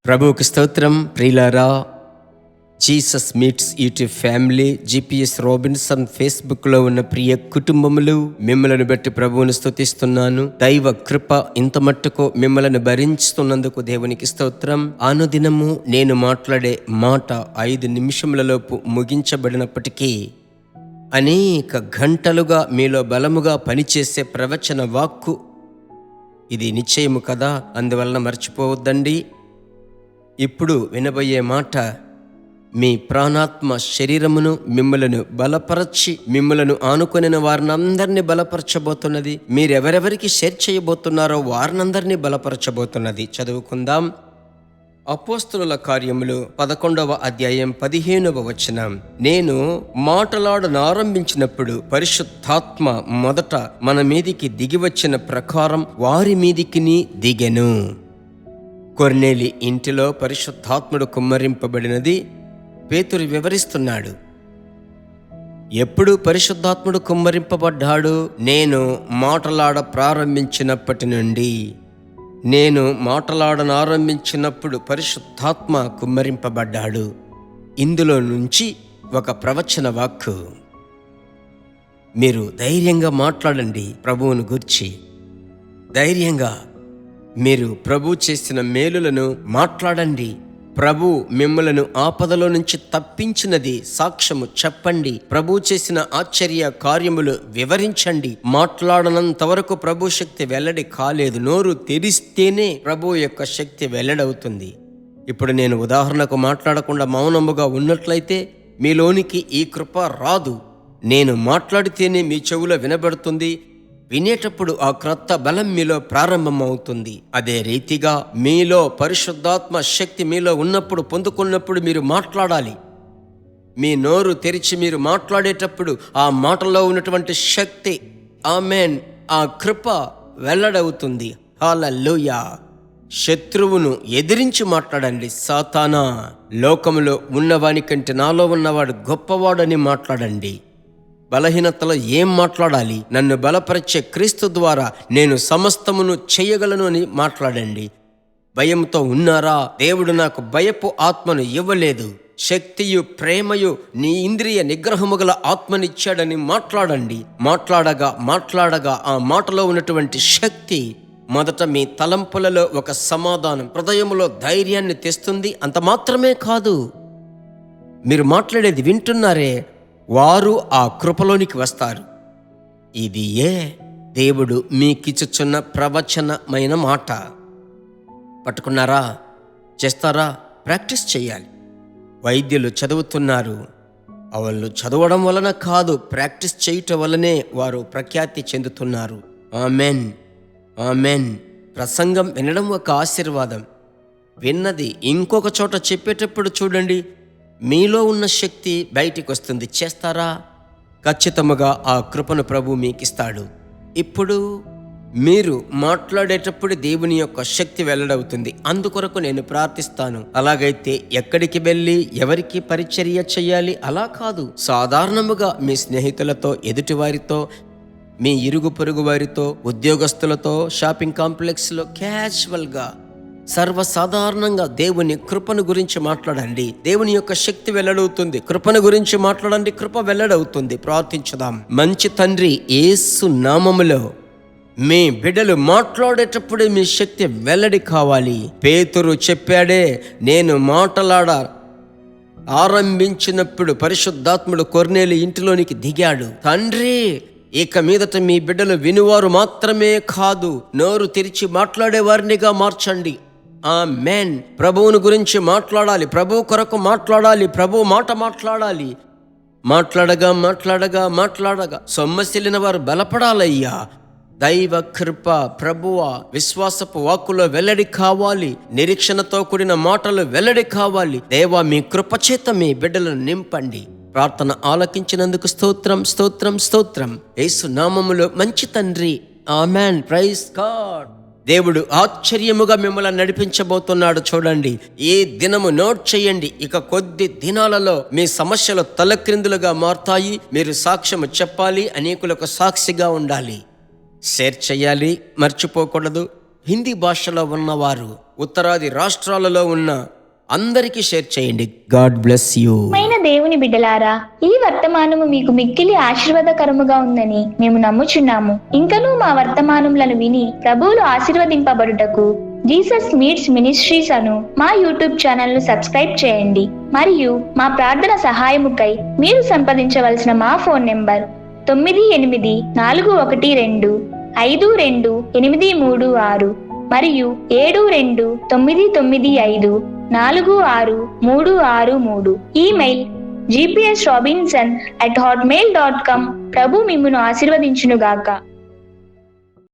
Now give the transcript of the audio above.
ప్రభువుకి స్తోత్రం. ప్రియులారా, Jesus meets YouTube family, GPS Robinson ఫేస్బుక్లో ఉన్న ప్రియ కుటుంబములు, మిమ్మలను బట్టి ప్రభువును స్తుతిస్తున్నాను. దైవ కృప ఇంత మట్టుకు మిమ్మలను భరించుతున్నందుకు దేవునికి స్తోత్రం. అనుదినము నేను మాట్లాడే మాట 5 నిమిషములలోపు ముగించబడినప్పటికీ అనేక గంటలుగా మీలో బలముగా పనిచేసే ప్రవచన వాక్కు ఇది నిశ్చయము కదా. అందువలన మర్చిపోవద్దండి. ఇప్పుడు వినబోయే మాట మీ ప్రాణాత్మ శరీరమును మిమ్మలను బలపరచి, మిమ్మలను ఆనుకొనిన వారినందరినీ బలపరచబోతున్నది. మీరెవరెవరికి షేర్ చేయబోతున్నారో వారినందరినీ బలపరచబోతున్నది. చదువుకుందాం. అపోస్తలుల కార్యములు 11వ అధ్యాయం 15వ వచనం. నేను మాటలాడనారంభించినప్పుడు పరిశుద్ధాత్మ మొదట మన మీదికి దిగివచ్చిన ప్రకారం వారి మీదికిని దిగెను. కొర్నేలి ఇంటిలో పరిశుద్ధాత్ముడు కుమ్మరింపబడినది పేతురు వివరిస్తున్నాడు. ఎప్పుడు పరిశుద్ధాత్ముడు కుమ్మరింపబడ్డాడు? నేను మాటలాడ ప్రారంభించినప్పటి నుండి. నేను మాటలాడనారంభించినప్పుడు పరిశుద్ధాత్మ కుమ్మరింపబడ్డాడు. ఇందులో నుంచి ఒక ప్రవచన వాక్కు. మీరు ధైర్యంగా మాట్లాడండి. ప్రభువును గూర్చి ధైర్యంగా మీరు ప్రభు చేసిన మేలులను మాట్లాడండి. ప్రభు మిమ్మలను ఆపదలో నుంచి తప్పించినది సాక్ష్యము చెప్పండి. ప్రభు చేసిన ఆశ్చర్య కార్యములు వివరించండి. మాట్లాడనంత వరకు ప్రభు శక్తి వెల్లడి కాలేదు. నోరు తెరిస్తేనే ప్రభు యొక్క శక్తి వెల్లడవుతుంది. ఇప్పుడు నేను ఉదాహరణకు మాట్లాడకుండా మౌనముగా ఉన్నట్లయితే మీలోనికి ఈ కృప రాదు. నేను మాట్లాడితేనే మీ చెవులో వినబడుతుంది. వినేటప్పుడు ఆ క్రొత్త బలం మీలో ప్రారంభమవుతుంది. అదే రీతిగా మీలో పరిశుద్ధాత్మ శక్తి మీలో ఉన్నప్పుడు, పొందుకున్నప్పుడు మీరు మాట్లాడాలి. మీ నోరు తెరిచి మీరు మాట్లాడేటప్పుడు ఆ మాటలో ఉన్నటువంటి శక్తి, ఆమేన్, ఆ కృప వెల్లడవుతుంది. హల్లెలూయా. శత్రువును ఎదిరించి మాట్లాడండి. సాతానా, లోకములో ఉన్నవాని కంటే నాలో ఉన్నవాడు గొప్పవాడని మాట్లాడండి. బలహీనతలో ఏం మాట్లాడాలి? నన్ను బలపరిచే క్రీస్తు ద్వారా నేను సమస్తమును చేయగలను అని మాట్లాడండి. భయంతో ఉన్నారా? దేవుడు నాకు భయపు ఆత్మను ఇవ్వలేదు, శక్తియు ప్రేమయు నీ ఇంద్రియ నిగ్రహము గల ఆత్మనిచ్చాడని మాట్లాడండి. మాట్లాడగా ఆ మాటలో ఉన్నటువంటి శక్తి మొదట మీ తలంపులలో ఒక సమాధానం, హృదయములో ధైర్యాన్ని తెస్తుంది. అంత మాత్రమే కాదు, మీరు మాట్లాడేది వింటున్నారే, వారు ఆ కృపలోనికి వస్తారు. ఇది దేవుడు మీకిచ్చుచున్న ప్రవచనమైన మాట. పట్టుకున్నారా? చేస్తారా? ప్రాక్టీస్ చేయాలి. వైద్యులు చదువుతున్నారు. వాళ్ళు చదవడం వలన కాదు, ప్రాక్టీస్ చేయటం వల్లనే వారు ప్రఖ్యాతి చెందుతున్నారు. Amen, amen. ప్రసంగం వినడం ఒక ఆశీర్వాదం. విన్నది ఇంకొక చోట చెప్పేటప్పుడు చూడండి, మీలో ఉన్న శక్తి బయటికి వస్తుంది. చేస్తారా? ఖచ్చితంగా ఆ కృపను ప్రభు మీకిస్తాడు. ఇప్పుడు మీరు మాట్లాడేటప్పుడు దేవుని యొక్క శక్తి వెల్లడవుతుంది. అందుకొరకు నేను ప్రార్థిస్తాను. అలాగైతే ఎక్కడికి వెళ్ళి ఎవరికి పరిచర్య చేయాలి అలా కాదు, సాధారణముగా మీ స్నేహితులతో, ఎదుటివారితో, మీ ఇరుగు పొరుగు వారితో, ఉద్యోగస్తులతో, షాపింగ్ కాంప్లెక్స్లో క్యాజువల్గా, సర్వసాధారణంగా దేవుని కృపను గురించి మాట్లాడండి. దేవుని యొక్క శక్తి వెల్లడవుతుంది. కృపను గురించి మాట్లాడండి, కృప వెల్లడవుతుంది. ప్రార్థించుదాం. మంచి తండ్రి, యేసు నామములో మీ బిడ్డలు మాట్లాడేటప్పుడే మీ శక్తి వెల్లడి కావాలి. పేతురు చెప్పాడే, నేను ఆరంభించినప్పుడు పరిశుద్ధాత్ముడు కొర్నేలి ఇంటిలోనికి దిగాడు. తండ్రి, ఇక మీదట మీ బిడ్డలు వినువారు మాత్రమే కాదు, నోరు తెరిచి మాట్లాడేవారినిగా మార్చండి. ఆమేన్. ప్రభువుని గురించి మాట్లాడాలి, ప్రభువు కొరకు మాట్లాడాలి, ప్రభు మాట మాట్లాడాలి. మాట్లాడగా సొమ్మసిల్లిన వారు బలపడాలయ్యా. దైవ కృప, ప్రభువ విశ్వాసపు వాక్కులో వెల్లడి కావాలి. నిరీక్షణతో కూడిన మాటలు వెల్లడి కావాలి. దేవా, మీ కృపచేత మీ బిడ్డలను నింపండి. ప్రార్థన ఆలకించినందుకు స్తోత్రం, స్తోత్రం, స్తోత్రం. యేసు నామములో మంచి తండ్రి, ఆమేన్. Praise God. దేవుడు ఆశ్చర్యముగా మిమ్మల్ని నడిపించబోతున్నాడు. చూడండి, ఈ దినము నోట్ చేయండి. ఇక కొద్ది దినాలలో మీ సమస్యలు తలక్రిందులుగా మారుతాయి. మీరు సాక్ష్యము చెప్పాలి, అనేకులకు సాక్షిగా ఉండాలి. షేర్ చేయాలి, మర్చిపోకూడదు. హిందీ భాషలో ఉన్నవారు ఉత్తరాది రాష్ట్రాలలో ఉన్న అందరికీ షేర్ చేయండి. God bless you. దేవుని బిడ్డలారా, ఈ వర్తమానము మీకు మిక్కిలి ఆశీర్వాదకరముగా ఉందని మేము నమ్ముచున్నాము. ఇంకనూ మా వర్తమానములను విని ప్రభువులు ఆశీర్వదింపబడుటకు జీసస్ మీట్స్ మినిస్ట్రీస్ అను మా యూట్యూబ్ ఛానల్ ను సబ్స్క్రైబ్ చేయండి. మరియు మా ప్రార్థన సహాయముకై మీరు సంప్రదించవలసిన మా ఫోన్ నెంబర్ 9841425286 మరియు 72954636. Email gpsrobinson@hotmail.com. ప్రభు మిమ్మును ఆశీర్వదించునుగాక.